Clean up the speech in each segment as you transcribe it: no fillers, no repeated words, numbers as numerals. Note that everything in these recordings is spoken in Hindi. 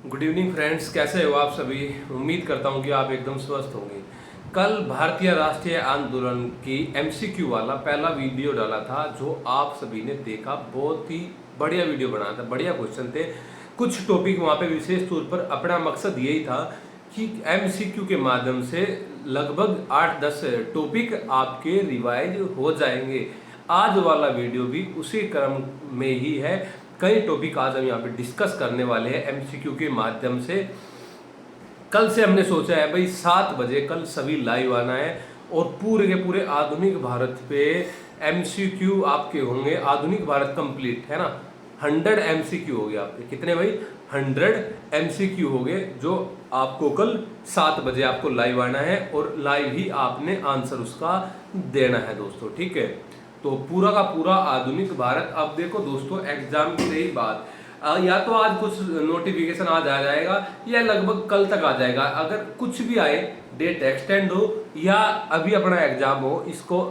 गुड इवनिंग फ्रेंड्स, कैसे हो आप सभी। उम्मीद करता हूँ कि आप एकदम स्वस्थ होंगे। कल भारतीय राष्ट्रीय आंदोलन की एमसीक्यू वाला पहला वीडियो डाला था जो आप सभी ने देखा। बहुत ही बढ़िया वीडियो बनाया था, बढ़िया क्वेश्चन थे। कुछ टॉपिक वहाँ पे विशेष तौर पर अपना मकसद यही था कि एमसीक्यू के माध्यम से लगभग 8-10 टॉपिक आपके रिवाइज हो जाएंगे। आज वाला वीडियो भी उसी क्रम में ही है। कई टॉपिक आज हम यहाँ पे डिस्कस करने वाले हैं एमसीक्यू के माध्यम से। कल से हमने सोचा है भाई 7 बजे कल सभी लाइव आना है और पूरे के पूरे आधुनिक भारत पे एमसीक्यू आपके होंगे। आधुनिक भारत कंप्लीट है ना, 100 एमसीक्यू हो गए आपके। कितने भाई? 100 एमसीक्यू हो गए जो आपको कल 7 बजे आपको लाइव आना है और लाइव ही आपने आंसर उसका देना है दोस्तों, ठीक है। तो पूरा का पूरा आधुनिक भारत। अब देखो दोस्तों, एग्जाम से ही बात या तो आज कुछ नोटिफिकेशन आज आ जाएगा या लगभग कल तक आ जाएगा। अगर कुछ भी आए, डेट एक्सटेंड हो या अभी अपना एग्जाम हो,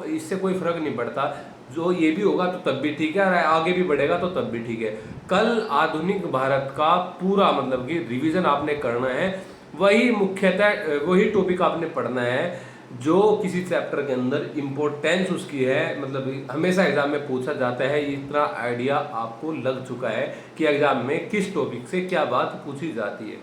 इससे कोई फर्क नहीं पड़ता। जो ये भी होगा तो तब भी ठीक है, और आगे भी बढ़ेगा तो तब भी ठीक है। कल आधुनिक भारत का पूरा मतलब कि रिवीजन आपने करना है। वही मुख्यतः वही टॉपिक आपने पढ़ना है जो किसी चैप्टर के अंदर इम्पोर्टेंस उसकी है। मतलब हमेशा एग्जाम में पूछा जाता है, इतना आइडिया आपको लग चुका है कि एग्जाम में किस टॉपिक से क्या बात पूछी जाती है।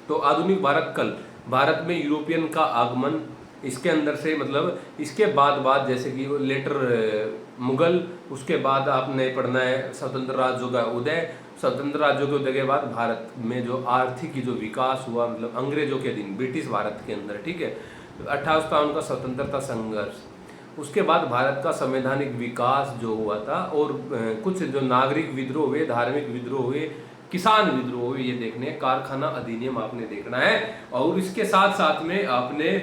तो आधुनिक भारत कल, भारत में यूरोपियन का आगमन, इसके अंदर से मतलब इसके बाद जैसे कि लेटर मुगल, उसके बाद आपने पढ़ना है स्वतंत्र राज्यों का उदय। स्वतंत्र राज्यों के उदय के बाद भारत में जो आर्थिक जो विकास हुआ, मतलब अंग्रेजों के दिन ब्रिटिश भारत के अंदर, ठीक है। 1857 का स्वतंत्रता संघर्ष, उसके बाद भारत का संवैधानिक विकास जो हुआ था, और कुछ जो नागरिक विद्रोह हुए, धार्मिक विद्रोह हुए, किसान विद्रोह हुए, ये देखने। कारखाना अधिनियम आपने देखना है। और इसके साथ साथ में आपने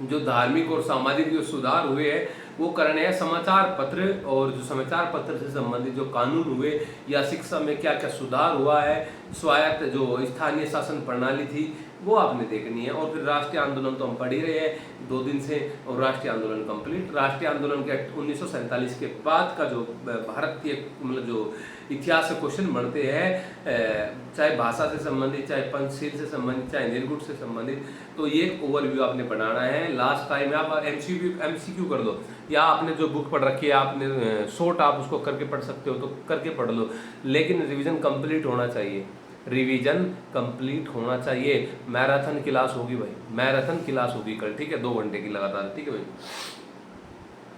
जो धार्मिक और सामाजिक जो सुधार हुए हैं वो करने हैं। समाचार पत्र, और जो समाचार पत्र से संबंधित जो कानून हुए या शिक्षा में क्या क्या सुधार हुआ है, स्वायत्त जो स्थानीय शासन प्रणाली थी वो आपने देखनी है। और फिर राष्ट्रीय आंदोलन तो हम पढ़ ही रहे हैं 2 दिन से, और राष्ट्रीय आंदोलन कंप्लीट। राष्ट्रीय आंदोलन के 1947 के बाद का जो भारतीय मतलब जो इतिहास से क्वेश्चन बनते हैं, चाहे भाषा से संबंधित, चाहे पंचशील से संबंधित, चाहे निर्गुण से संबंधित, तो ये ओवरव्यू आपने बनाना है। लास्ट टाइम आप एमसीक्यू कर दो, या आपने जो बुक पढ़ रखी है आपने शॉर्ट आप उसको करके पढ़ सकते हो तो करके पढ़ लो, लेकिन रिवीजन कंप्लीट होना चाहिए। रिवीजन कंप्लीट होना चाहिए। मैराथन क्लास होगी भाई, मैराथन क्लास होगी कल, ठीक है, 2 घंटे की लगातार, ठीक है भाई।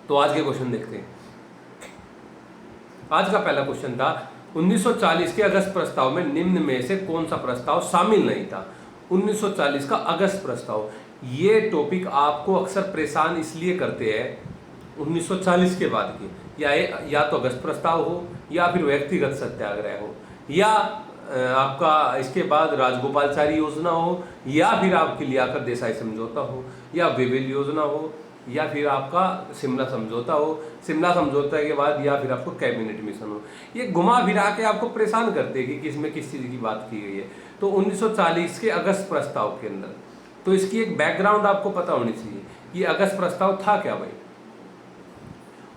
तो आज के क्वेश्चन देखते हैं। आज का पहला क्वेश्चन था 1940 के अगस्त प्रस्ताव में निम्न में से कौन सा प्रस्ताव शामिल नहीं था। 1940 का अगस्त प्रस्ताव, ये टॉपिक आपको अक्सर परेशान इसलिए करते हैं 1940 के बाद की, या तो अगस्त प्रस्ताव हो, या फिर व्यक्तिगत सत्याग्रह हो, या आपका इसके बाद राजगोपालचारी योजना हो, या फिर आपकी लियाकत देसाई समझौता हो, या वेवेल योजना हो, या फिर आपका शिमला समझौता हो। शिमला समझौता के बाद या फिर आपको कैबिनेट मिशन हो। ये घुमा फिरा के आपको परेशान करते हैं कि किसमें किस चीज़ की बात की गई है। तो 1940 के अगस्त प्रस्ताव के अंदर, तो इसकी एक बैकग्राउंड आपको पता होनी चाहिए कि अगस्त प्रस्ताव था क्या भाई।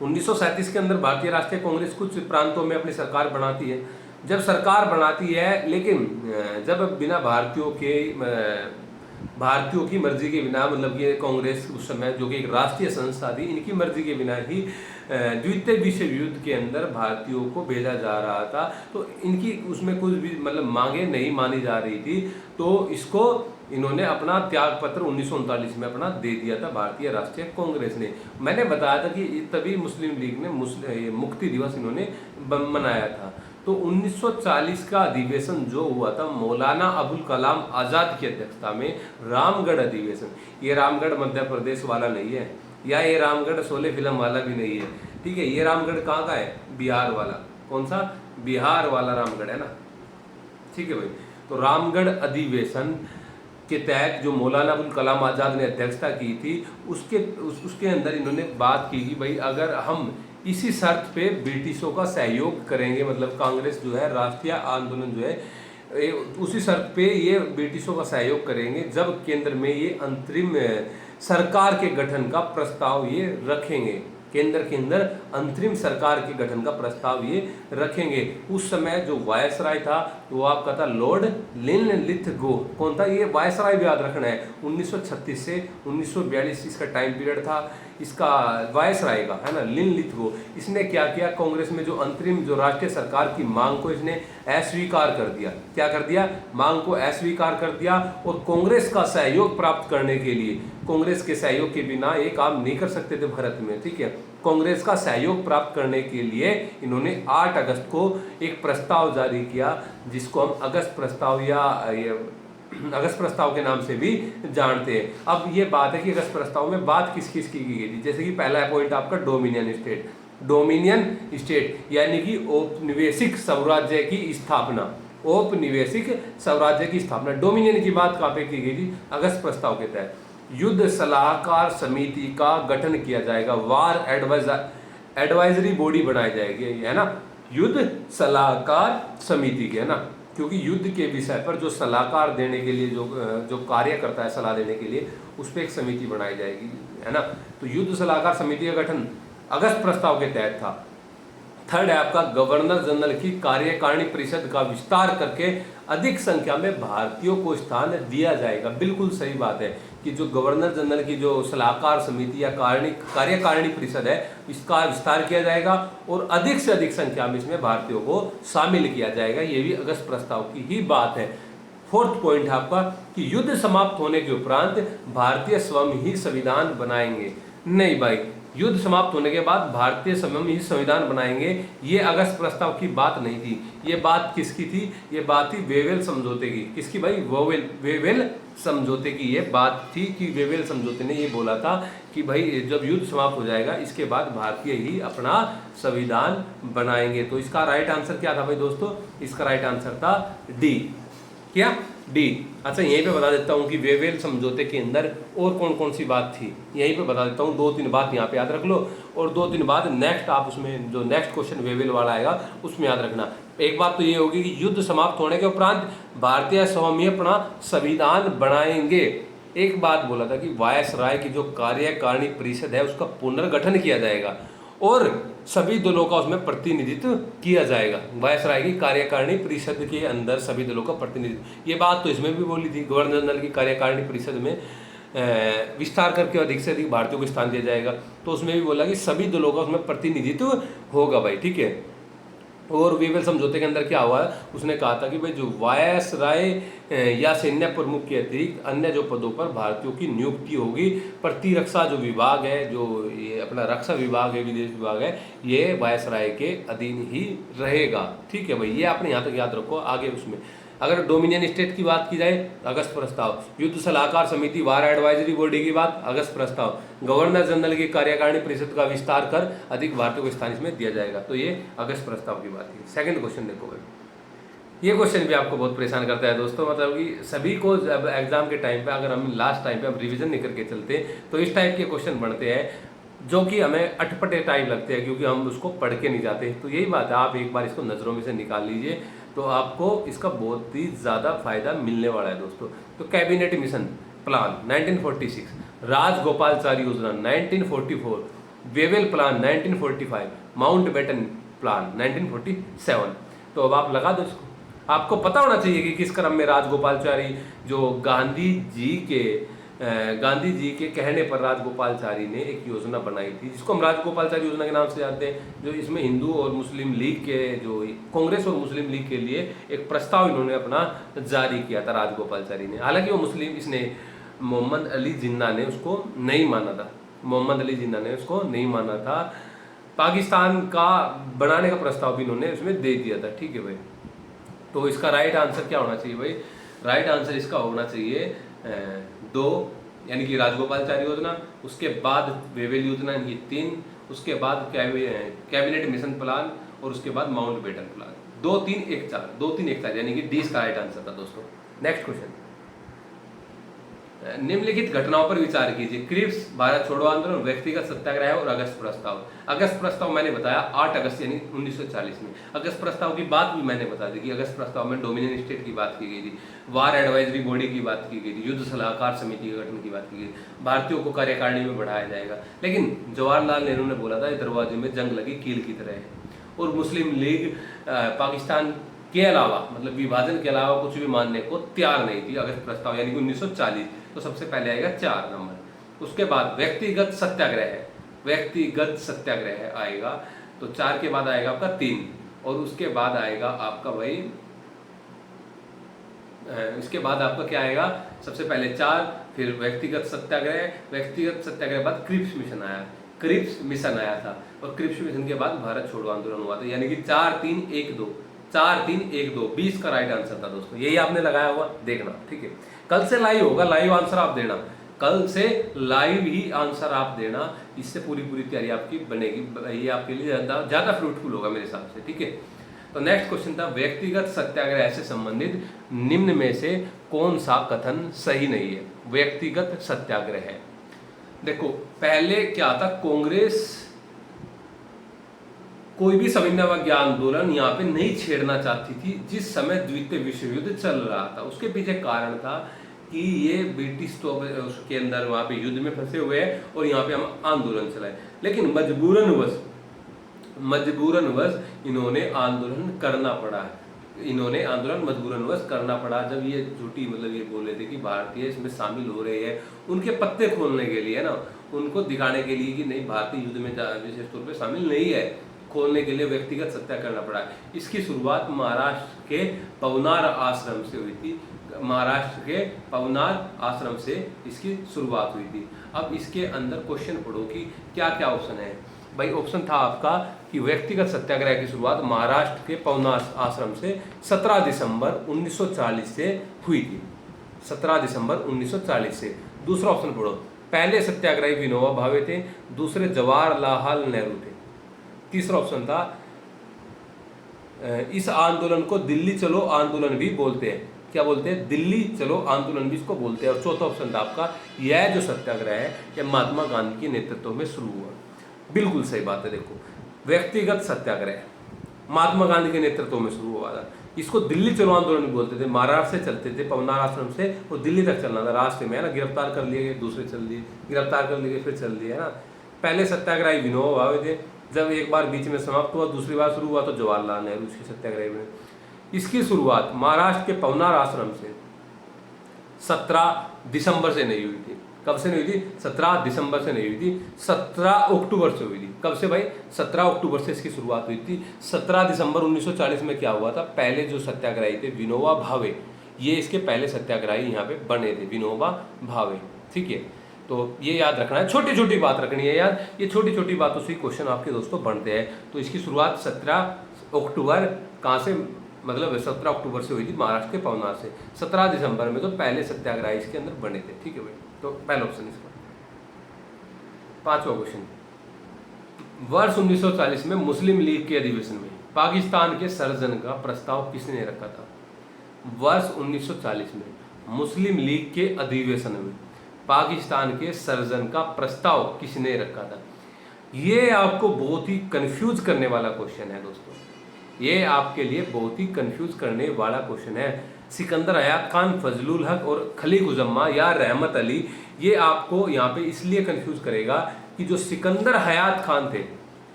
1937 के अंदर भारतीय राष्ट्रीय कांग्रेस कुछ प्रांतों में अपनी सरकार बनाती है। जब सरकार बनाती है, लेकिन जब बिना भारतीयों की मर्जी के बिना, मतलब ये कांग्रेस उस समय जो कि एक राष्ट्रीय संस्था थी, इनकी मर्जी के बिना ही द्वितीय विश्व युद्ध के अंदर भारतीयों को भेजा जा रहा था। तो इनकी उसमें कुछ भी मतलब मांगे नहीं मानी जा रही थी, तो इसको इन्होंने अपना त्याग पत्र 1939 में अपना दे दिया था भारतीय राष्ट्रीय कांग्रेस ने। मैंने बताया था कि तभी मुस्लिम लीग ने मुक्ति दिवस इन्होंने मनाया था। तो 1940 का अधिवेशन जो हुआ था मौलाना अबुल कलाम आज़ाद की अध्यक्षता में, रामगढ़ अधिवेशन। ये रामगढ़ मध्य प्रदेश वाला नहीं है, या ये रामगढ़ शोले फिल्म वाला भी नहीं है, ठीक है। ये रामगढ़ कहाँ का है? बिहार वाला। कौन सा? बिहार वाला रामगढ़ है ना, ठीक है भाई। तो रामगढ़ अधिवेशन के तहत जो मौलाना अबुल कलाम आज़ाद ने अध्यक्षता की थी, उसके अंदर इन्होंने बात की कि भाई अगर हम इसी शर्त पे ब्रिटिशों का सहयोग करेंगे, मतलब कांग्रेस जो है, राष्ट्रीय आंदोलन जो है, उसी शर्त पे ये ब्रिटिशों का सहयोग करेंगे जब केंद्र में ये अंतरिम सरकार के गठन का प्रस्ताव ये रखेंगे। केंद्र के अंदर अंतरिम सरकार के गठन का प्रस्ताव ये रखेंगे। उस समय जो वायसराय था वो आपका था लॉर्ड लिनलिथगो। कौन था ये? वायसराय भी याद रखना है। 1936 से 1942 इसका टाइम पीरियड था इसका वायसराय का, है ना, लिनलिथगो। इसने क्या किया? कांग्रेस में जो अंतरिम जो राष्ट्रीय सरकार की मांग को इसने अस्वीकार कर दिया। क्या कर दिया? मांग को अस्वीकार कर दिया। और कांग्रेस का सहयोग प्राप्त करने के लिए, कांग्रेस के सहयोग के बिना ये काम नहीं कर सकते थे भारत में, ठीक है। कांग्रेस का सहयोग प्राप्त करने के लिए इन्होंने 8 अगस्त को एक प्रस्ताव जारी किया, जिसको हम अगस्त प्रस्ताव या अगस्त प्रस्ताव के नाम से भी जानते हैं। अब ये बात है कि अगस्त प्रस्ताव में बात किस किस की गई थी। जैसे कि पहला पॉइंट आपका डोमिनियन स्टेट, डोमिनियन स्टेट यानी कि औपनिवेशिक साम्राज्य की स्थापना, औपनिवेशिक साम्राज्य की स्थापना। डोमिनियन की बात कहाँ पे की गई थी? अगस्त प्रस्ताव के तहत युद्ध सलाहकार समिति का गठन किया जाएगा, वार एडवाइजरी बॉडी बनाई जाएगी, है ना, युद्ध सलाहकार समिति के, है ना, क्योंकि युद्ध के विषय पर जो सलाहकार देने के लिए जो कार्य करता है, सलाह देने के लिए, उस पर एक समिति बनाई जाएगी, है ना। तो युद्ध सलाहकार समिति का गठन अगस्त प्रस्ताव के तहत था। थर्ड है आपका गवर्नर जनरल की कार्यकारिणी परिषद का विस्तार करके अधिक संख्या में भारतीयों को स्थान दिया जाएगा। बिल्कुल सही बात है कि जो गवर्नर जनरल की जो सलाहकार समिति या कार्यकारिणी परिषद है, इसका विस्तार किया जाएगा और अधिक से अधिक संख्या में इसमें भारतीयों को शामिल किया जाएगा। ये भी अगस्त प्रस्ताव की ही बात है। फोर्थ पॉइंट है आपका कि युद्ध समाप्त होने के उपरांत भारतीय स्वयं ही संविधान बनाएंगे। नहीं भाई, युद्ध समाप्त होने के बाद भारतीय स्वयं ही संविधान बनाएंगे, ये अगस्त प्रस्ताव की बात नहीं थी। ये बात किसकी थी? ये बात थी वेवेल समझौते की। किसकी भाई? वेवेल समझौते की ये बात थी कि वेवेल समझौते ने ये बोला था कि भाई जब युद्ध समाप्त हो जाएगा इसके बाद भारतीय ही अपना संविधान बनाएंगे। तो इसका राइट आंसर क्या था भाई दोस्तों? इसका राइट आंसर था डी। क्या? डी। अच्छा, यहीं पे बता देता हूँ कि वेवेल समझौते के अंदर और कौन कौन सी बात थी, यहीं पे बता देता हूँ। 2-3 बात यहाँ पे याद रख लो और 2-3 बात नेक्स्ट आप उसमें जो नेक्स्ट क्वेश्चन वेवेल वाला आएगा उसमें याद रखना। एक बात तो ये होगी कि युद्ध समाप्त होने के उपरांत भारतीय स्वयं ही अपना संविधान बनाएंगे। एक बात बोला था कि वायसराय की जो कार्यकारिणी परिषद है उसका पुनर्गठन किया जाएगा और सभी दलों का उसमें प्रतिनिधित्व किया जाएगा। वायसराय की कार्यकारिणी परिषद के अंदर सभी दलों का प्रतिनिधित्व, ये बात तो इसमें भी बोली थी। गवर्नर जनरल की कार्यकारिणी परिषद में विस्तार करके अधिक से अधिक भारतीयों को स्थान दिया जाएगा, तो उसमें भी बोला कि सभी दलों का उसमें प्रतिनिधित्व होगा भाई, ठीक है। और वेवेल समझौते के अंदर क्या हुआ? उसने कहा था कि भाई जो वायसराय या सैन्य प्रमुख के अतिरिक्त अन्य जो पदों पर भारतीयों की नियुक्ति होगी, प्रतिरक्षा जो विभाग है, जो ये अपना रक्षा विभाग है, विदेश विभाग है, ये वायसराय के अधीन ही रहेगा, ठीक है भाई। ये आपने यहाँ तक याद रखो। आगे उसमें अगर डोमिनियन स्टेट की बात की जाए, अगस्त प्रस्ताव, युद्ध सलाहकार समिति वार एडवाइजरी बॉडी की बात, अगस्त प्रस्ताव, गवर्नर जनरल की कार्यकारिणी परिषद का विस्तार कर अधिक भारतीयों को स्थान इसमें दिया जाएगा, तो ये अगस्त प्रस्ताव की बात थी। सेकंड क्वेश्चन देखो भाई, ये क्वेश्चन भी आपको बहुत परेशान करता है दोस्तों। मतलब कि सभी को जब एग्जाम के टाइम पे अगर हम लास्ट टाइम पे हम रिवीजन नहीं करके चलते तो इस टाइप के क्वेश्चन बनते हैं जो कि हमें अटपटे टाइम लगते हैं क्योंकि हम उसको पढ़ के नहीं जाते। तो यही बात है, आप एक बार इसको नज़रों में से निकाल लीजिए तो आपको इसका बहुत ही ज़्यादा फायदा मिलने वाला है दोस्तों। तो कैबिनेट मिशन प्लान 1946, राजगोपालचारी योजना 1944, वेवेल प्लान 1945, माउंटबेटन प्लान 1947। तो अब आप लगा दो इसको। आपको पता होना चाहिए कि किस क्रम में राजगोपालचारी जो गांधी जी के कहने पर राजगोपालचारी ने एक योजना बनाई थी जिसको हम राजगोपालचारी योजना के नाम से जानते हैं, जो इसमें हिंदू और मुस्लिम लीग के जो कांग्रेस और मुस्लिम लीग के लिए एक प्रस्ताव इन्होंने अपना जारी किया था राजगोपालचारी ने। हालांकि वो मुस्लिम इसने मोहम्मद अली जिन्ना ने उसको नहीं माना था, मोहम्मद अली जिन्ना ने उसको नहीं माना था। पाकिस्तान का बनाने का प्रस्ताव भी इन्होंने उसमें दे दिया था, ठीक है भाई। तो इसका राइट आंसर क्या होना चाहिए भाई? राइट आंसर इसका होना चाहिए 2, यानी कि राजगोपालचारी योजना, उसके बाद वेवेल योजना, ये 3, उसके बाद कैबिनेट मिशन प्लान और उसके बाद माउंटबेटन प्लान। 2, 3, 1, 4, 2, 3, 1, 4 यानी कि डी इसका राइट आंसर था दोस्तों। नेक्स्ट क्वेश्चन, निम्नलिखित घटनाओं पर विचार कीजिए। क्रिप्स, भारत छोड़ो आंदोलन, व्यक्तिगत सत्याग्रह और अगस्त प्रस्ताव। अगस्त प्रस्ताव मैंने बताया 8 अगस्त यानी 1940 में। अगस्त प्रस्ताव की बात भी मैंने बता दी कि अगस्त प्रस्ताव में डोमिनियन स्टेट की बात की गई थी, वार एडवाइजरी बॉडी की बात की गई थी, युद्ध सलाहकार समिति के गठन की बात की गई, भारतीयों को कार्यकारिणी में बढ़ाया जाएगा। लेकिन जवाहरलाल नेहरू ने बोला था दरवाजे में जंग लगी कील की तरह है। और मुस्लिम लीग पाकिस्तान के अलावा, मतलब विभाजन के अलावा कुछ भी मानने को तैयार नहीं थी। अगस्त प्रस्ताव यानी कि 1940, तो सबसे पहले आएगा 4 नंबर। उसके बाद व्यक्तिगत सत्याग्रह है, व्यक्तिगत सत्याग्रह आएगा, तो 4 के बाद आएगा आपका 3, और उसके बाद आएगा आपका भाई, इसके बाद आपका क्या आएगा, सबसे पहले 4, फिर व्यक्तिगत सत्याग्रह, व्यक्तिगत सत्याग्रह बाद क्रिप्स मिशन आया, क्रिप्स मिशन आया था, और क्रिप्स मिशन के बाद भारत छोड़ो आंदोलन हुआ था। यानी कि 4 3 1 2, 4 3 1 2, 20 का राइट आंसर था दोस्तों। यही आपने लगाया हुआ, देखना ठीक है। कल से लाइव होगा, लाइव आंसर आप देना, कल से लाइव ही आंसर आप देना, इससे पूरी तैयारी आपकी बनेगी, ये आपके लिए ज़्यादा फ्रूटफुल होगा मेरे हिसाब से, ठीक है। तो नेक्स्ट क्वेश्चन था, व्यक्तिगत सत्याग्रह से संबंधित निम्न में से कौन सा कथन सही नहीं है। व्यक्तिगत सत्याग्रह है, देखो पहले क्या था, कांग्रेस कोई भी सविनय आंदोलन यहाँ पे नहीं छेड़ना चाहती थी जिस समय द्वितीय विश्व युद्ध चल रहा था। उसके पीछे कारण था कि ये ब्रिटिश तो उसके अंदर वहाँ पे युद्ध में फंसे हुए हैं और यहाँ पे हम आंदोलन चलाए, लेकिन मजबूरनवश इन्होंने आंदोलन करना पड़ा, इन्होंने आंदोलन मजबूरनवश करना पड़ा। जब ये झूठी मतलब ये बोले थे कि भारतीय इसमें शामिल हो रहे हैं, उनके पत्ते खोलने के लिए ना, उनको दिखाने के लिए कि नहीं भारतीय युद्ध में विशेष तौर पे शामिल नहीं है, खोलने के लिए व्यक्तिगत सत्याग्रह करना पड़ा। इसकी शुरुआत महाराष्ट्र के पवनार आश्रम से हुई थी, महाराष्ट्र के पवनार आश्रम से इसकी शुरुआत हुई थी। अब इसके अंदर क्वेश्चन पढ़ो कि क्या क्या ऑप्शन है भाई। ऑप्शन था आपका कि व्यक्तिगत सत्याग्रह की शुरुआत महाराष्ट्र के पवनार आश्रम से 17 दिसंबर 1940 से हुई थी, 17 दिसंबर 1940 से। दूसरा ऑप्शन पढ़ो, पहले सत्याग्रही विनोबा भावे थे, दूसरे जवाहरलाल नेहरू थे। तीसरा ऑप्शन था, इस आंदोलन को दिल्ली चलो आंदोलन भी बोलते हैं। क्या बोलते हैं? दिल्ली चलो आंदोलन भी इसको बोलते हैं। और चौथा ऑप्शन था आपका, यह जो सत्याग्रह है यह महात्मा गांधी के नेतृत्व में शुरू हुआ। बिल्कुल सही बात है। देखो, व्यक्तिगत सत्याग्रह महात्मा गांधी के नेतृत्व में शुरू हुआ था, इसको दिल्ली चलो आंदोलन भी बोलते थे। महाराष्ट्र से चलते थे, पवनार आश्रम से, और दिल्ली तक चलना था, रास्ते में है ना, गिरफ्तार कर लिए गए, दूसरे चल दिए, गिरफ्तार कर लिए फिर चल दिए, है ना। पहले सत्याग्रही विनोबा भावे थे, जब एक बार बीच में समाप्त हुआ, दूसरी बार शुरू हुआ तो जवाहरलाल नेहरू इसके सत्याग्रही बने। इसकी शुरुआत महाराष्ट्र के पवनार आश्रम से 17 दिसंबर से नहीं हुई थी। कब से नहीं हुई थी? 17 दिसंबर से नहीं हुई थी, 17 अक्टूबर से हुई थी। कब से भाई? 17 अक्टूबर से इसकी शुरुआत हुई थी। 17 दिसंबर 1940 में क्या हुआ था, पहले जो सत्याग्रही थे विनोबा भावे, ये इसके पहले सत्याग्रही यहाँ पे बने थे, विनोबा भावे, ठीक है। तो ये याद रखना है, छोटी छोटी बात रखनी है यार, ये छोटी छोटी बातों से क्वेश्चन आपके दोस्तों बनते हैं। तो इसकी शुरुआत 17 अक्टूबर कहाँ से, मतलब 17 अक्टूबर से हुई थी महाराष्ट्र के पवनार से। 17 दिसंबर में तो पहले सत्याग्रह इसके अंदर बने थे, ठीक है भाई। तो पहला ऑप्शन इसका। पांचवा क्वेश्चन, वर्ष 1940 में मुस्लिम लीग के अधिवेशन में पाकिस्तान के सर्जन का प्रस्ताव किसने रखा था? वर्ष 1940 में मुस्लिम लीग के अधिवेशन में पाकिस्तान के सर्जन का प्रस्ताव किसने रखा था? ये आपको बहुत ही कंफ्यूज करने वाला क्वेश्चन है दोस्तों, ये आपके लिए बहुत ही कंफ्यूज करने वाला क्वेश्चन है। सिकंदर हयात खान, फजलुल हक और खलीकुज़्ज़मा या रहमत अली, ये आपको यहाँ पे इसलिए कंफ्यूज करेगा कि जो सिकंदर हयात खान थे,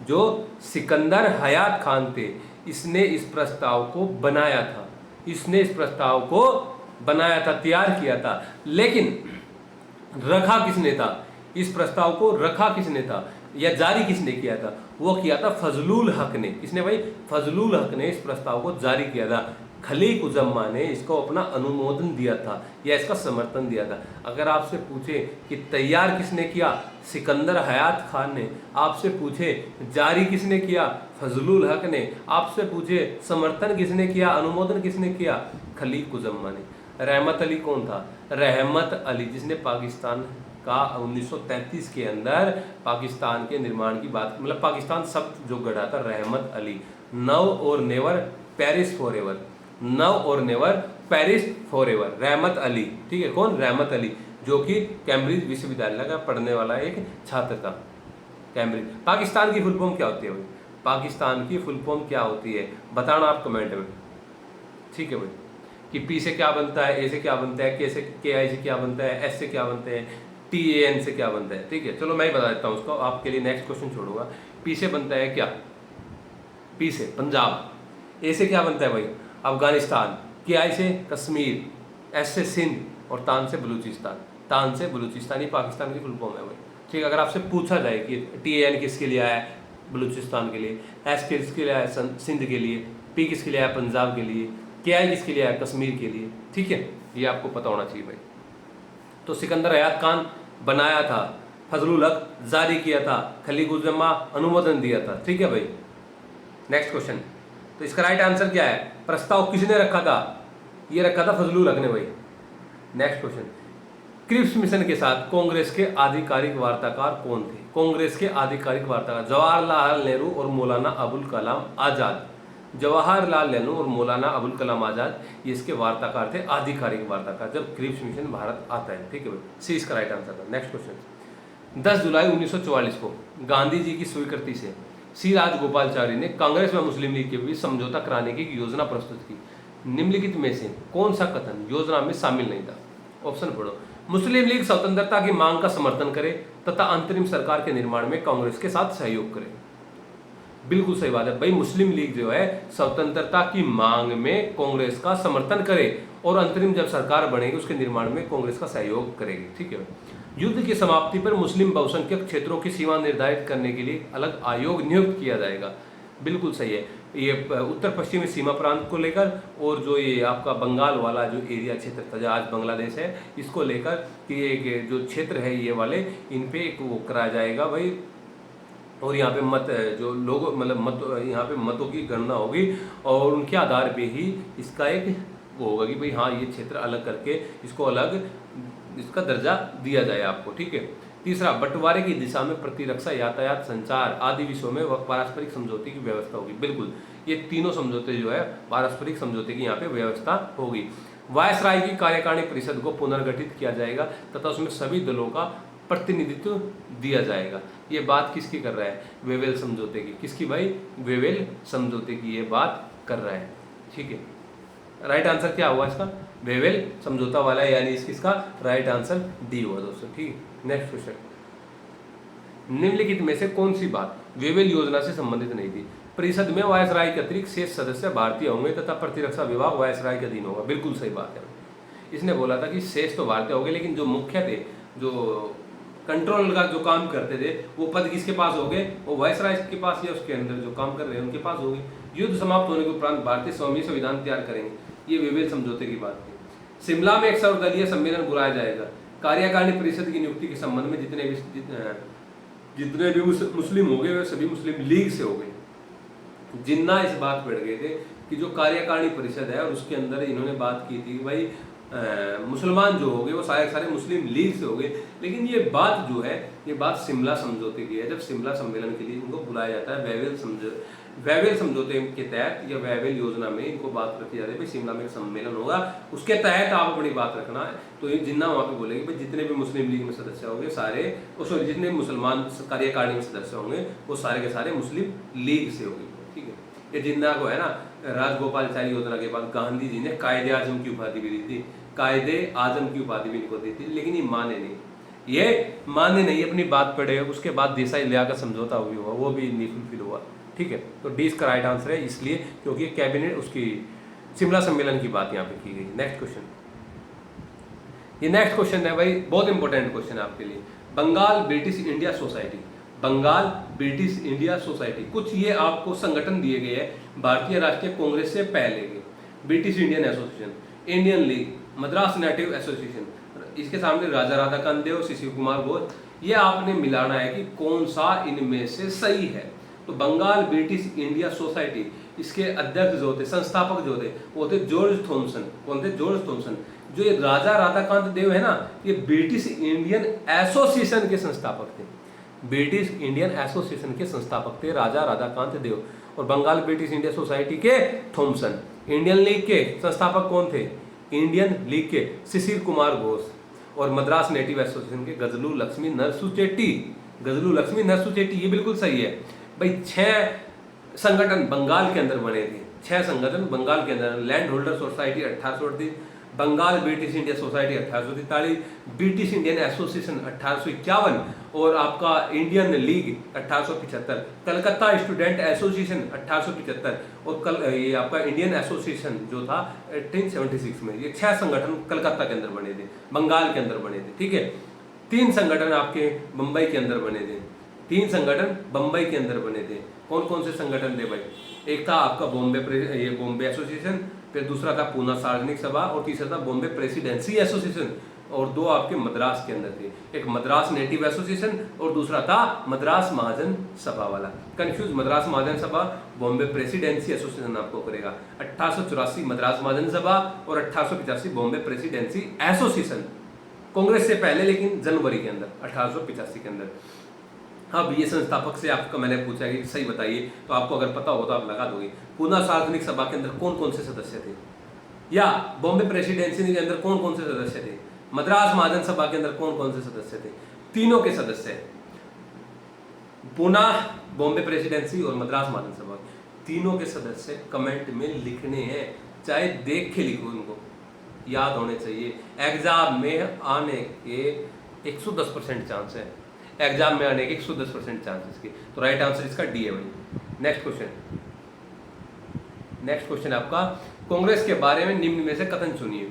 जो सिकंदर हयात खान थे, इसने इस प्रस्ताव को बनाया था, इसने इस प्रस्ताव को बनाया था, तैयार किया था, लेकिन रखा किसने था? इस प्रस्ताव को रखा किसने था या जारी किसने किया था? वो किया था फजलुल हक ने। किसने भाई? फजलुल हक ने इस प्रस्ताव को जारी किया था। खलीकुज़्ज़मा ने इसको अपना अनुमोदन दिया था या इसका समर्थन दिया था। अगर आपसे पूछे कि तैयार किसने किया, सिकंदर हयात खान ने, आपसे पूछे जारी किसने किया, फजलुल हक ने, आपसे पूछे समर्थन किसने किया, अनुमोदन किसने किया, खलीकुज़्ज़मा ने। रहमत अली कौन था? रहमत अली, जिसने पाकिस्तान का 1933 के अंदर पाकिस्तान के निर्माण की बात, मतलब पाकिस्तान शब्द जो गढ़ा था, रहमत अली। नव और नेवर पेरिस फॉर एवर, नव और नेवर पेरिस फॉर एवर, रहमत अली, ठीक है। कौन? रहमत अली, जो कि कैम्ब्रिज विश्वविद्यालय का पढ़ने वाला एक छात्र था, कैम्ब्रिज। पाकिस्तान की फुल फॉर्म क्या होती है भाई? पाकिस्तान की फुल फॉर्म क्या होती है बताना आप कमेंट में, ठीक है भाई। कि पी से क्या बनता है, ए से क्या बनता है, के से, के आई से क्या बनता है, एस से क्या बनते हैं, टी ए एन से क्या बनता है, ठीक है। चलो मैं ही बता देता हूँ उसको, आपके लिए नेक्स्ट क्वेश्चन छोड़ूंगा। पी से बनता है क्या? पी से पंजाब। ए से क्या बनता है भाई? अफगानिस्तान, के आई से कश्मीर, एस से सिंध और तान से बलूचिस्तान। तान से बलूचिस्तान ये पाकिस्तान की फुल फॉर्म है भाई। ठीक है, अगर आपसे पूछा जाए कि TAN किसके लिए आया है, बलूचिस्तान के लिए, S किसके लिए आया है, सिंध के लिए, P किसके लिए आया, पंजाब के लिए, KI किसके लिए आया, कश्मीर के लिए। ठीक है, ये आपको पता होना चाहिए भाई। तो सिकंदर हयात खान बनाया था, फजलुल हक जारी किया था, खलीकुज्जमा अनुमोदन दिया था। ठीक है भाई। नेक्स्ट क्वेश्चन, तो इसका राइट आंसर क्या है? प्रस्ताव किसने रखा था? ये रखा था फजलुल हक ने भाई। नेक्स्ट क्वेश्चन, क्रिप्स मिशन के साथ कांग्रेस के आधिकारिक वार्ताकार कौन थे? कांग्रेस के आधिकारिक वार्ताकार जवाहरलाल नेहरू और मौलाना अबुल कलाम आजाद। जवाहरलाल नेहरू और मौलाना अबुल कलाम आजाद ये इसके वार्ताकार थे, आधिकारिक वार्ताकार, जब क्रिप्स मिशन भारत आता है। ठीक है भाई, सी इसका राइट आंसर था। नेक्स्ट क्वेश्चन, 10 जुलाई 1944 को गांधी जी की स्वीकृति से सी राजगोपालाचारी ने कांग्रेस व मुस्लिम लीग के बीच समझौता कराने की योजना प्रस्तुत की। निम्नलिखित में से कौन सा कथन योजना में शामिल नहीं था? ऑप्शन पढ़ो। मुस्लिम लीग स्वतंत्रता की मांग का समर्थन करे तथा अंतरिम सरकार के निर्माण में कांग्रेस के साथ सहयोग करे। बिल्कुल सही बात है भाई। मुस्लिम लीग जो है स्वतंत्रता की मांग में कांग्रेस का समर्थन करे और अंतरिम जब सरकार बनेगी उसके निर्माण में कांग्रेस का सहयोग करेगी। ठीक है। युद्ध की समाप्ति पर मुस्लिम बहुसंख्यक क्षेत्रों की सीमा निर्धारित करने के लिए अलग आयोग नियुक्त किया जाएगा। बिल्कुल सही है। ये उत्तर पश्चिमी सीमा प्रांत को लेकर और जो ये आपका बंगाल वाला जो एरिया क्षेत्र था, जो आज बांग्लादेश है, इसको लेकर कि ये जो क्षेत्र है ये वाले, इन पे एक वो कराया जाएगा भाई। और यहाँ पे मत जो लोग मतलब मत यहाँ पे मतों की गणना होगी और उनके आधार पे ही इसका एक वो होगा कि भाई हाँ ये क्षेत्र अलग करके इसको अलग इसका दर्जा दिया जाए आपको। ठीक है। तीसरा, बंटवारे की दिशा में प्रतिरक्षा, यातायात, संचार आदि विषयों में पारस्परिक समझौते की व्यवस्था होगी। बिल्कुल, ये तीनों समझौते जो है पारस्परिक समझौते की यहाँ पे व्यवस्था होगी। वायसराय की कार्यकारिणी परिषद को पुनर्गठित किया जाएगा तथा उसमें सभी दलों का प्रतिनिधित्व दिया जाएगा। ये बात किसकी कर रहा है? वेवेल समझौते की। किसकी भाई? वेवेल समझौते की ये बात कर रहा है। ठीक है। राइट आंसर क्या हुआ इसका? वेवेल समझौता वाला है, यानी इसका राइट आंसर डी हुआ दोस्तों। ठीक है। नेक्स्ट क्वेश्चन, निम्नलिखित में से कौन सी बात वेवेल योजना से संबंधित नहीं थी? परिषद में वायसराय के अतिरिक्त शेष सदस्य भारतीय होंगे तथा प्रतिरक्षा विभाग वायसराय के अधीन होगा। बिल्कुल सही बात है। इसने बोला था कि शेष तो भारतीय होंगे लेकिन जो मुख्य थे, जो कंट्रोल का जो काम करते थे, वो पद किसके पास हो गए? वो वायसराय के पास या उसके अंदर जो काम कर रहे हैं उनके पास हो गए। युद्ध समाप्त होने के उपरांत भारतीय स्वामी संविधान तैयार करेंगे। ये वेवेल समझौते की बात थी। शिमला में एक सर्वदलीय सम्मेलन बुलाया जाएगा। कार्यकारिणी परिषद की नियुक्ति के संबंध में जितने भी मुस्लिम हो गए वे सभी मुस्लिम लीग से हो गए। जिन्ना इस बात बढ़ गए थे कि जो कार्यकारिणी परिषद है और उसके अंदर इन्होंने बात की थी कि भाई मुसलमान जो हो गए वो सारे मुस्लिम लीग से हो गए। लेकिन ये बात जो है ये बात शिमला समझौते की है, जब शिमला सम्मेलन के लिए इनको बुलाया जाता है। वेवेल समझौते के तहत या वेवेल योजना में इनको बात रखी जाती है भाई शिमला में एक सम्मेलन होगा, उसके तहत आप अपनी बात रखना है। तो ये जिन्ना वहाँ पे बोलेंगे भाई जितने भी मुस्लिम लीग में सदस्य होंगे सारे, सॉरी जितने मुसलमान कार्यकारिणी में सदस्य होंगे वो सारे के सारे मुस्लिम लीग से होंगे। ठीक है। ये जिन्ना को है ना, राजगोपालाचारी योजना के बाद गांधी जी ने कायदे आजम की उपाधि भी दी थी। कायदे आजम की उपाधि भी इनको दी थी, लेकिन ये माने नहीं, अपनी बात पढ़े। उसके बाद देसाई लिया का समझौता हुआ, वो भी नहीं फुलफिल हुआ। ठीक है। तो डी इसका राइट आंसर है, इसलिए क्योंकि कैबिनेट उसकी शिमला सम्मेलन की बात यहाँ पे की गई। नेक्स्ट क्वेश्चन, ये नेक्स्ट क्वेश्चन है भाई, बहुत इंपॉर्टेंट क्वेश्चन है आपके लिए। Bengal British India Society, Bengal British India Society, कुछ ये आपको संगठन दिए गए हैं भारतीय राष्ट्रीय कांग्रेस से पहले के। British Indian association, Indian league, Madras native association, इसके सामने राजा राधाकांत देव, शिशिर कुमार घोष। ये आपने मिलाना है कि कौन सा इनमें से सही है। तो बंगाल ब्रिटिश इंडिया सोसाइटी, इसके अध्यक्ष जो थे, संस्थापक जो थे, वो थे जॉर्ज थॉमसन। कौन थे? George Thomson. जो ये राजा राधाकांत देव है ना, ये ब्रिटिश इंडियन एसोसिएशन के संस्थापक थे। ब्रिटिश इंडियन एसोसिएशन के संस्थापक थे राजा राधाकांत देव। और बंगाल ब्रिटिश इंडिया सोसाइटी के थॉमसन। इंडियन लीग के संस्थापक कौन थे? इंडियन लीग के शिशिर कुमार घोष। और मद्रास नेटिव एसोसिएशन के गजलू लक्ष्मी नरसू चेट्टी। गजलू लक्ष्मी नरसू चेट्टी, ये बिल्कुल सही है भाई। 6 संगठन बंगाल के अंदर बने थे, 6 संगठन बंगाल के अंदर। Land Holder Society 1838, Bengal British India Society 1843, British Indian Association 1851 और आपका Indian League 1875, Calcutta Student Association 1875 और ये आपका इंडियन एसोसिएशन जो था 1876 में। ये 6 संगठन कलकत्ता के अंदर बने थे, बंगाल के अंदर बने थे, ठीक है। 3 संगठन आपके बम्बई के अंदर बने थे, 3 संगठन बम्बई के अंदर बने थे। कौन कौन से संगठन थे भाई? एक था आपका बॉम्बे एसोसिएशन, फिर दूसरा था पूना सार्वजनिक सभा और तीसरा था बॉम्बे प्रेसिडेंसी एसोसिएशन और 2 आपके मद्रास के अंदर थे, एक मद्रास नेटिव एसोसिएशन और दूसरा था मद्रास महाजन सभा वाला। कंफ्यूज मद्रास महाजन सभा बॉम्बे प्रेसिडेंसी एसोसिएशन आपको करेगा। 1884 मद्रास महाजन सभा और 1885 बॉम्बे प्रेसिडेंसी एसोसिएशन, कांग्रेस से पहले लेकिन जनवरी के अंदर 1885 के अंदर। अब ये संस्थापक से आपका मैंने पूछा कि सही बताइए, तो आपको अगर पता हो तो आप लगा दोगे। पूना सार्वजनिक सभा के अंदर कौन कौन से सदस्य थे, या बॉम्बे प्रेसिडेंसी के अंदर कौन कौन से सदस्य थे, मद्रास महाजन सभा के अंदर कौन कौन से सदस्य थे? तीनों के सदस्य, पूना, बॉम्बे प्रेसिडेंसी और मद्रास महाजन सभा, तीनों के सदस्य कमेंट में लिखने हैं, चाहे देख के लिखो, उनको याद होने चाहिए। एग्जाम में आने के 110% चांस है, एग्जाम में आने के 110% चांसेस के, तो राइट आंसर इसका डी है भाई। नेक्स्ट क्वेश्चन आपका, कांग्रेस के बारे में निम्न में से कथन चुनिए।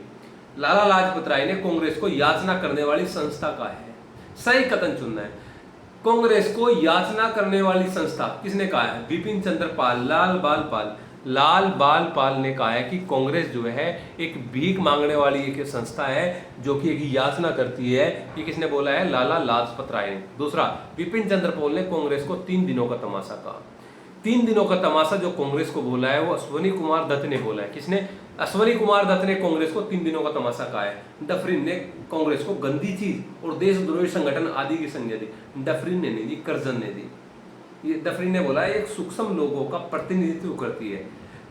लाला लाजपत राय ने कांग्रेस को याचना करने वाली संस्था का है, सही कथन चुनना है। कांग्रेस को याचना करने वाली संस्था किसने कहा है? बिपिन चंद्र पाल, लाल बाल पाल ने कहा है कि कांग्रेस जो है एक भीख मांगने वाली एक संस्था है जो कि एक याचना करती है। ये किसने बोला है? लाला लाजपत राय ने। दूसरा, बिपिन चंद्र पाल ने कांग्रेस को 3 दिनों का तमाशा कहा। 3 दिनों का तमाशा जो कांग्रेस को बोला है वो अश्वनी कुमार दत्त ने बोला है। किसने? अश्वनी कुमार दत्त ने कांग्रेस को 3 दिनों का तमाशा कहा है। डफरिन ने कांग्रेस को गंदी चीज और देशद्रोही संगठन आदि की संज्ञा दी। डफरिन ने नहीं दी, कर्जन ने दी। ये डफरिन ने बोला एक सूक्ष्म लोगों का प्रतिनिधित्व करती है।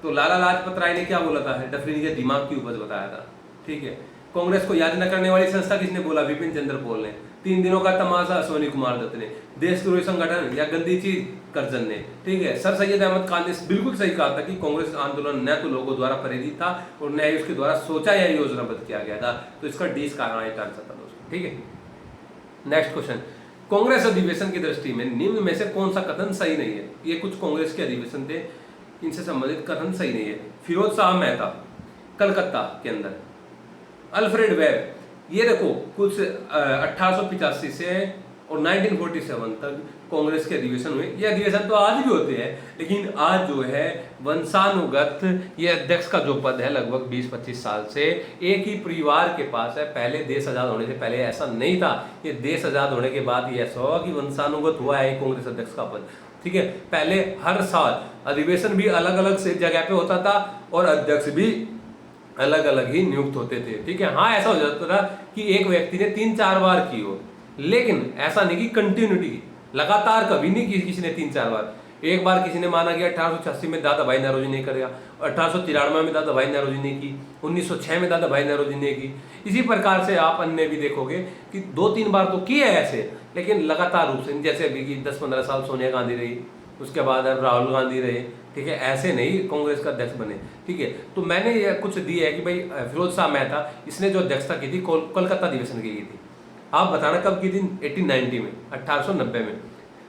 तो लाला लाजपत राय ने क्या बोला था? डफरिन के दिमाग की उपज बताया था, ठीक है। कांग्रेस को याचना करने वाली संस्था किसने बोला? बिपिन चंद्र पाल ने। 3 दिनों का तमाशा अश्वनी कुमार दत्त ने। देशद्रोही संगठन या गंदी चीज कर्जन ने, ठीक है। सर सैयद अहमद खान ने बिल्कुल सही कहा था कि कांग्रेस आंदोलन न तो लोगों द्वारा प्रेरित था और न ही उसके द्वारा सोचा या योजनाबद्ध किया गया था। तो इसका डी इसका राइट आंसर था दोस्तों, ठीक है। नेक्स्ट क्वेश्चन, कांग्रेस अधिवेशन की दृष्टि में निम्न में से कौन सा कथन सही नहीं है? ये कुछ कांग्रेस के अधिवेशन थे, इनसे संबंधित कथन सही नहीं है। फिरोज शाह मेहता कलकत्ता के अंदर, अल्फ्रेड वेब, ये देखो कुछ 1885 से और 1947 तक कांग्रेस के अधिवेशन हुए। ये अधिवेशन तो आज भी होते हैं, लेकिन आज जो है वंशानुगत ये अध्यक्ष का जो पद है लगभग 20-25 साल से एक ही परिवार के पास है। पहले देश आजाद होने से पहले ऐसा नहीं था, ये देश आजाद होने के बाद ये ऐसा हुआ कि वंशानुगत हुआ है कांग्रेस अध्यक्ष का पद, ठीक है। पहले हर साल अधिवेशन भी अलग अलग से जगह पे होता था और अध्यक्ष भी अलग अलग ही नियुक्त होते थे, ठीक है। हाँ, ऐसा हो जाता था कि एक व्यक्ति ने 3-4 बार की हो, लेकिन ऐसा नहीं कि कंटिन्यूटी लगातार कभी नहीं की किसी ने 3-4 बार। एक बार किसी ने माना कि 1886 में दादा भाई नौरोजी ने करेगा, 1893 में दादा भाई नौरोजी ने की, 1906 में दादा भाई नौरोजी ने की। इसी प्रकार से आप अन्य भी देखोगे कि 2-3 बार तो किए है ऐसे, लेकिन लगातार रूप से, जैसे अभी की 10-15 साल सोनिया गांधी रही, उसके बाद अब राहुल गांधी रहे, ठीक है। ऐसे नहीं कांग्रेस का अध्यक्ष बने, ठीक है। तो मैंने ये कुछ दिए है कि भाई फिरोज शाह मेहता, इसने जो अध्यक्षता की थी कोलकाता अधिवेशन की थी। आप बताना कब की थी? 1890 में, 1890 में।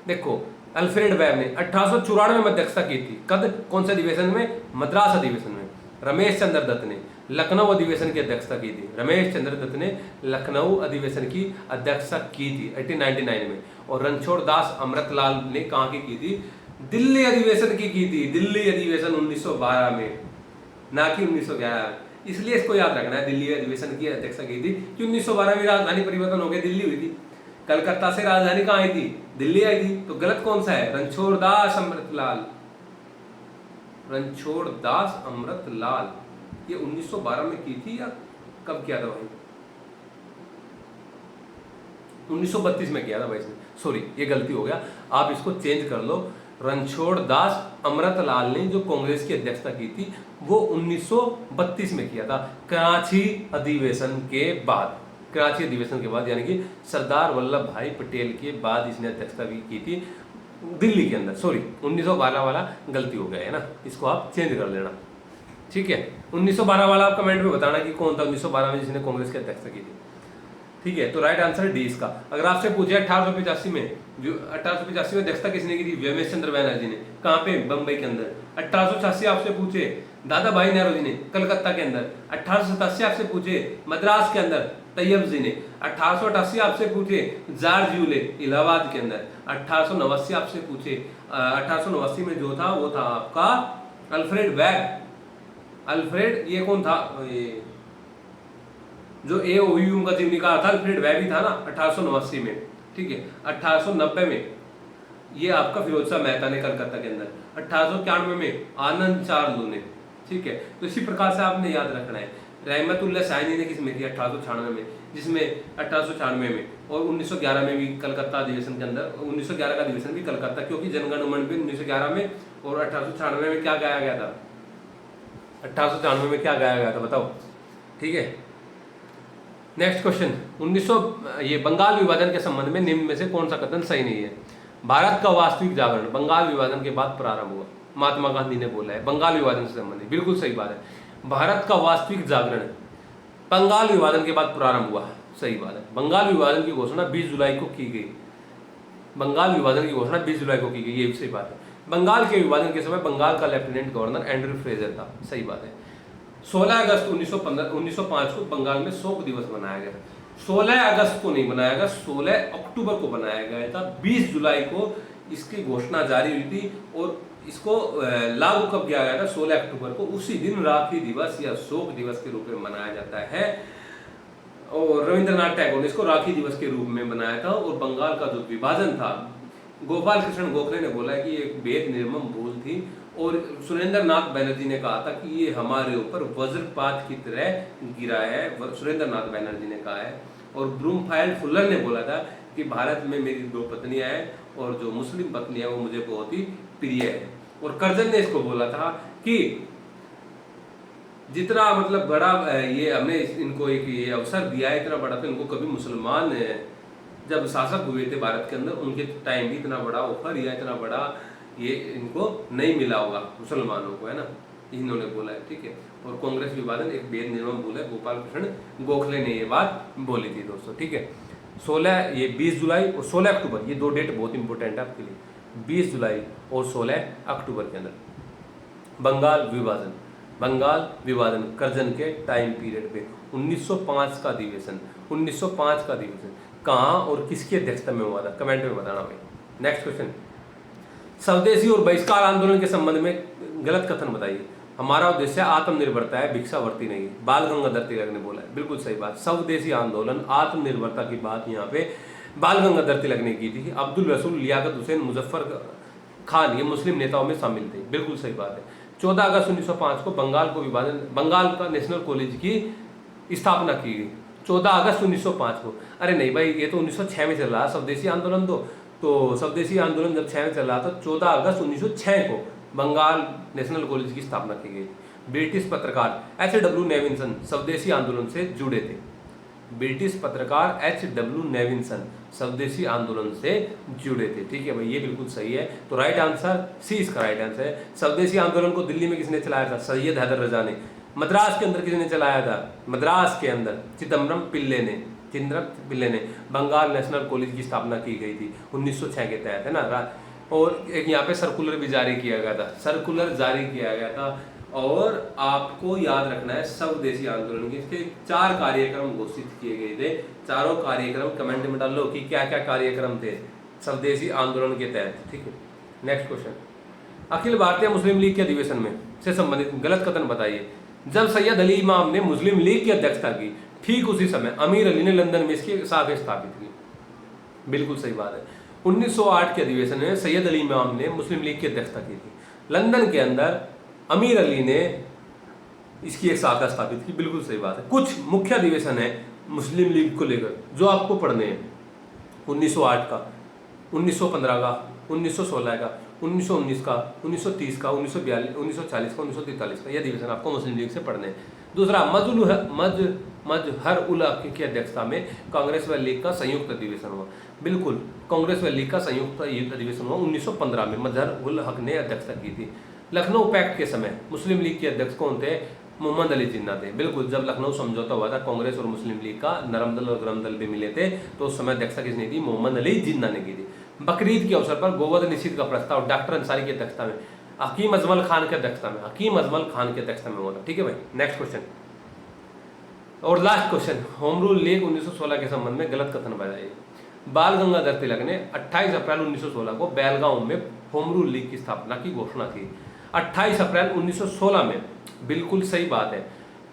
देखो अल्फ्रेड वेब ने 1894 में अध्यक्षता की थी। कब? कौन से अधिवेशन में? मद्रास अधिवेशन में। रमेश चंद्र दत्त ने लखनऊ अधिवेशन की अध्यक्षता की थी। रमेश चंद्र दत्त ने लखनऊ अधिवेशन की अध्यक्षता की थी 1899 में। और रणछोड़ दास अमृतलाल ने कहाँ की थी? दिल्ली अधिवेशन की थी। दिल्ली अधिवेशन 1912 में, ना कि 1911 में। इसलिए इसको याद रखना है, दिल्ली अधिवेशन की अध्यक्षता की थी कि 1912 में राजधानी परिवर्तन हो गया, दिल्ली हुई थी। कलकत्ता से राजधानी कहाँ आई थी? दिल्ली आई थी। तो गलत कौन सा है? रणछोड़ दास अमृतलाल, रणछोड़ दास अमृतलाल। ये 1912 में की थी या कब किया था भाई? 1932 में किया था भाई इसने, सॉरी ये गलती हो गया, आप इसको चेंज कर लो। रणछोड़ दास अमृतलाल ने जो कांग्रेस की अध्यक्षता की थी वो 1932 में किया था, कराची अधिवेशन के बाद। कराची अधिवेशन के बाद, यानी कि सरदार वल्लभ भाई पटेल के बाद इसने अध्यक्षता भी की थी दिल्ली के अंदर। सॉरी 1912 वाला गलती हो गया है ना, इसको आप चेंज कर लेना, ठीक है। 1912 वाला आप कमेंट में बताना कि कौन था 1912 में जिसने कांग्रेस की अध्यक्षता की थी। ठीक है, तो राइट आंसर है डी इसका। अगर आपसे पूछे 1885 में, 1885 में अध्यक्षता किसने की थी? व्योमेश चंद्र बैनर्जी ने। कहाँ पे? बम्बई के अंदर। 1886 आपसे पूछे दादा भाई नेहरू जी ने, कलकत्ता के अंदर। 1887 आपसे पूछे मद्रास के अंदर, तैयब जी ने। 1888 आपसे पूछे जॉर्ज यूले, इलाहाबाद के अंदर। 1889 आपसे पूछे, 1889 में जो था वो था आपका अल्फ्रेड वेब। अल्फ्रेड, ये कौन था? ये जो AOU का निकाला था, अल्फ्रेड वेब ही था ना 1889 में। ठीक है, 1890 में ये आपका फिरोज शाह मेहता ने कलकत्ता के अंदर। 1891 में आनंद चार्लू ने। ठीक है, तो इसी प्रकार से आपने याद रखना है। रहमतुल्लाह शाइनी ने किसमें थी? 1896 में, जिसमें 1896 में और 1911 में भी कलकत्ता अधिवेशन के अंदर, 1911 का अधिवेशन भी कलकत्ता, क्योंकि जनगण मन भी 1911 में और 1896 में क्या गाया गया था? 1896 में क्या गाया गया था बताओ? ठीक है, नेक्स्ट क्वेश्चन। 1900 ये बंगाल विभाजन के संबंध में निम्न में से कौन सा कथन सही नहीं है? भारत का वास्तविक जागरण बंगाल विभाजन के बाद प्रारंभ हुआ, महात्मा गांधी ने बोला है। बंगाल विभाजन से संबंधित बिल्कुल सही बात है। भारत का वास्तविक जागरण बंगाल विभाजन के बाद प्रारंभ हुआ, सही बात है। बंगाल विभाजन की घोषणा 20 जुलाई को की गई। बंगाल विभाजन की घोषणा 20 जुलाई को की गई, ये भी सही बात है। बंगाल के विभाजन के समय बंगाल का लेफ्टिनेंट गवर्नर एंड्रू फ्रेजर था, सही बात है। 16 अगस्त 1905 को बंगाल में शोक दिवस मनाया गया। 16 अगस्त को नहीं बनाया गया, 16 अक्टूबर को बनाया गया था। 20 जुलाई को इसकी घोषणा जारी हुई थी और इसको लागू कब किया गया था? 16 अक्टूबर को। उसी दिन राखी दिवस या शोक दिवस के रूप में मनाया जाता है और रविंद्रनाथ टैगोर ने इसको राखी दिवस के रूप में बनाया था। और बंगाल का जो विभाजन था, गोपाल कृष्ण गोखले ने बोला है कि ये एक बेहद निर्मम भूल थी और सुरेंद्र नाथ बैनर्जी ने कहा था कि ये हमारे ऊपर वज्रपात की तरह गिरा है, सुरेंद्र नाथ बैनर्जी ने कहा है। और ब्रूमफाइल्ड फुलर ने बोला था कि भारत में मेरी 2 पत्नियां हैं और जो मुस्लिम पत्नियां वो मुझे बहुत ही प्रिय है। और कर्जन ने इसको बोला था कि जितना मतलब बड़ा ये हमने इनको एक ये अवसर दिया है, इतना बड़ा, तो इनको कभी मुसलमान जब शासक हुए थे भारत के अंदर उनके टाइम भी इतना बड़ा ऑफर या इतना बड़ा ये इनको नहीं मिला होगा मुसलमानों को, है ना, इन्होंने बोला है। ठीक है, और कांग्रेस विभाजन एक बेहद निर्मम भूल है, गोपाल कृष्ण गोखले ने ये बात बोली थी दोस्तों। ठीक है, 16 ये 20 जुलाई और 16 अक्टूबर, ये 2 डेट बहुत इंपॉर्टेंट है आपके लिए। 20 जुलाई और 16 अक्टूबर के अंदर बंगाल विभाजन कर्जन के टाइम पीरियड पे 1905 का अधिवेशन, 1905 का अधिवेशन कहाँ और किसकी अध्यक्षता में हुआ था? कमेंट में बताना भाई। नेक्स्ट क्वेश्चन, स्वदेशी और बहिष्कार आंदोलन के संबंध में गलत कथन बताइए। हमारा उद्देश्य आत्मनिर्भरता है, भिक्षावर्ती नहीं। बाल गंगाधर तिलक ने बोला है, बिल्कुल सही बात। स्वदेशी आंदोलन आत्मनिर्भरता की बात यहाँ पे बाल गंगाधर तिलक ने की थी। अब्दुल रसूल, लियाकत हुसैन, मुजफ्फर खान ये मुस्लिम नेताओं में शामिल थे, बिल्कुल सही बात है। 14 अगस्त 1905 को बंगाल का नेशनल कॉलेज की स्थापना की गई। 14 अगस्त 1905 को। अरे नहीं भाई, ये तो 1906 में चल रहा है स्वदेशी आंदोलन। तो स्वदेशी आंदोलन जब 6 में चल रहा था, 14 अगस्त 1906 को बंगाल नेशनल कॉलेज की स्थापना की गई। ब्रिटिश पत्रकार H.W. नेविन्सन स्वदेशी आंदोलन से जुड़े थे। ब्रिटिश पत्रकार H.W. नेविन्सन स्वदेशी आंदोलन से जुड़े थे। ठीक है भाई, ये बिल्कुल सही है। तो राइट आंसर सी इसका राइट आंसर है। स्वदेशी आंदोलन को दिल्ली में किसने चलाया था? सैयद हैदर रजा ने। मद्रास के अंदर किसने चलाया था? मद्रास के अंदर चिदम्बरम पिल्ले ने बंगाल नेशनल कॉलेज की स्थापना की गई थी 1906 के तहत, है ना। और एक यहाँ पे सर्कुलर भी जारी किया गया था। और आपको याद रखना है स्वदेशी आंदोलन के इसके 4 कार्यक्रम घोषित किए गए थे। चारों कार्यक्रम कमेंट में डालो कि क्या क्या कार्यक्रम थे स्वदेशी आंदोलन के तहत। ठीक है, नेक्स्ट क्वेश्चन, अखिल भारतीय मुस्लिम लीग के अधिवेशन में से संबंधित गलत कथन बताइए। जब सैयद अली इमाम ने मुस्लिम लीग की अध्यक्षता की, ठीक उसी समय अमीर अली ने लंदन में इसकी शाखा स्थापित की, बिल्कुल सही बात है। 1908 के अधिवेशन में सैयद अली इमाम ने मुस्लिम लीग की अध्यक्षता की थी। लंदन के अंदर अमीर अली ने इसकी एक शाखा स्थापित की, बिल्कुल सही बात है। कुछ मुख्य अधिवेशन है मुस्लिम लीग को लेकर जो आपको पढ़ने हैं। 1908 का, 1915 का, 1916 का, 1919 का, 1930 का, 1942, 1940 का, 1943 का, ये अधिवेशन आपको मुस्लिम लीग से पढ़ने हैं। दूसरा, मजहर उल हक की अध्यक्षता में कांग्रेस व लीग का संयुक्त अधिवेशन हुआ। बिल्कुल, कांग्रेस व लीग का संयुक्त अधिवेशन हुआ 1915 में, मजहर उल हक ने अध्यक्षता की थी। लखनऊ पैक्ट के समय मुस्लिम लीग के अध्यक्ष कौन थे? मोहम्मद अली जिन्ना थे। बिल्कुल, जब लखनऊ समझौता हुआ था कांग्रेस और मुस्लिम लीग का, नरम दल और गरम दल भी मिले थे, तो उस समय अध्यक्षता किसने की? मोहम्मद अली जिन्ना ने की थी। बकरीद के अवसर पर गोवध निषेध का प्रस्ताव डॉक्टर अंसारी की अध्यक्षता में, हकीम अजमल खान की अध्यक्षता में, हकीम अजमल खान की अध्यक्षता में हुआ था। ठीक है भाई, नेक्स्ट क्वेश्चन और last question, home rule league 1916 के संबंध में गलत कथन बताइए। बाल गंगाधर तिलक ने 28 अप्रैल 1916 को बेलगांव में होम रूल लीग की स्थापना की घोषणा की। 28 अप्रैल 1916 में, बिल्कुल सही बात है।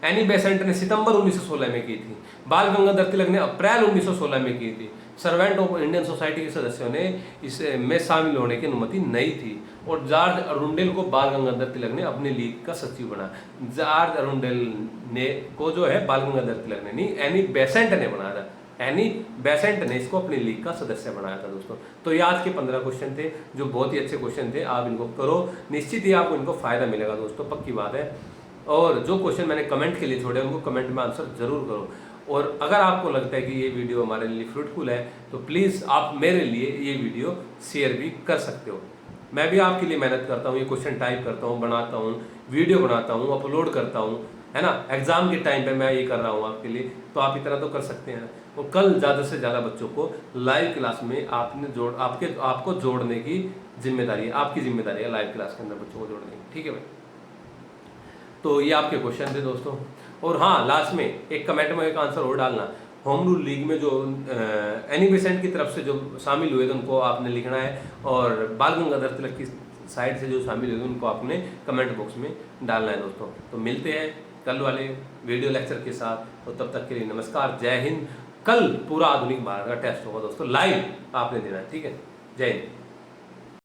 एनी बेसेंट ने सितंबर 1916 में की थी। बाल गंगाधर तिलक ने अप्रैल 1916 में की थी। सर्वेंट ऑफ इंडियन सोसाइटी के सदस्यों ने इसमें शामिल होने की अनुमति नहीं थी और जॉर्ज अरुंडेल को बाल गंगाधर तिलक ने अपने लीग का सचिव बनाया। जॉर्ज अरुंडेल ने को जो है बाल गंगाधर तिलक ने नहीं, एनी बेसेंट ने बनाया था। एनी बेसेंट ने इसको अपनी लीग का सदस्य बनाया था दोस्तों। तो ये आज के 15 क्वेश्चन थे जो बहुत ही अच्छे क्वेश्चन थे। आप इनको करो, निश्चित ही आपको इनको फायदा मिलेगा दोस्तों, पक्की बात है। और जो क्वेश्चन मैंने कमेंट के लिए छोड़े उनको कमेंट में आंसर जरूर करो। और अगर आपको लगता है कि ये वीडियो हमारे लिए फ्रूटफुल है तो प्लीज़ आप मेरे लिए ये वीडियो शेयर भी कर सकते हो। मैं भी आपके लिए मेहनत करता हूँ, ये क्वेश्चन टाइप करता हूँ, बनाता हूँ, वीडियो बनाता हूँ, अपलोड करता हूँ, है ना। एग्जाम के टाइम पे मैं ये कर रहा हूँ आपके लिए, तो आप इतना तो कर सकते हैं। और कल ज़्यादा से ज़्यादा बच्चों को लाइव क्लास में आपको जोड़ने की जिम्मेदारी है, आपकी जिम्मेदारी है लाइव क्लास के अंदर बच्चों को जोड़ने की। ठीक है भाई, तो ये आपके क्वेश्चन थे दोस्तों। और हाँ, लास्ट में एक कमेंट में एक आंसर और डालना। होम रूल लीग में जो एनी बेसेंट की तरफ से जो शामिल हुए थे उनको आपने लिखना है, और बाल गंगाधर तिलक की साइड से जो शामिल हुए थे उनको आपने कमेंट बॉक्स में डालना है दोस्तों। तो मिलते हैं कल वाले वीडियो लेक्चर के साथ, और तब तक के लिए नमस्कार, जय हिंद। कल पूरा आधुनिक भारत का टेस्ट होगा दोस्तों, लाइव आपने देना है। ठीक है, जय हिंद।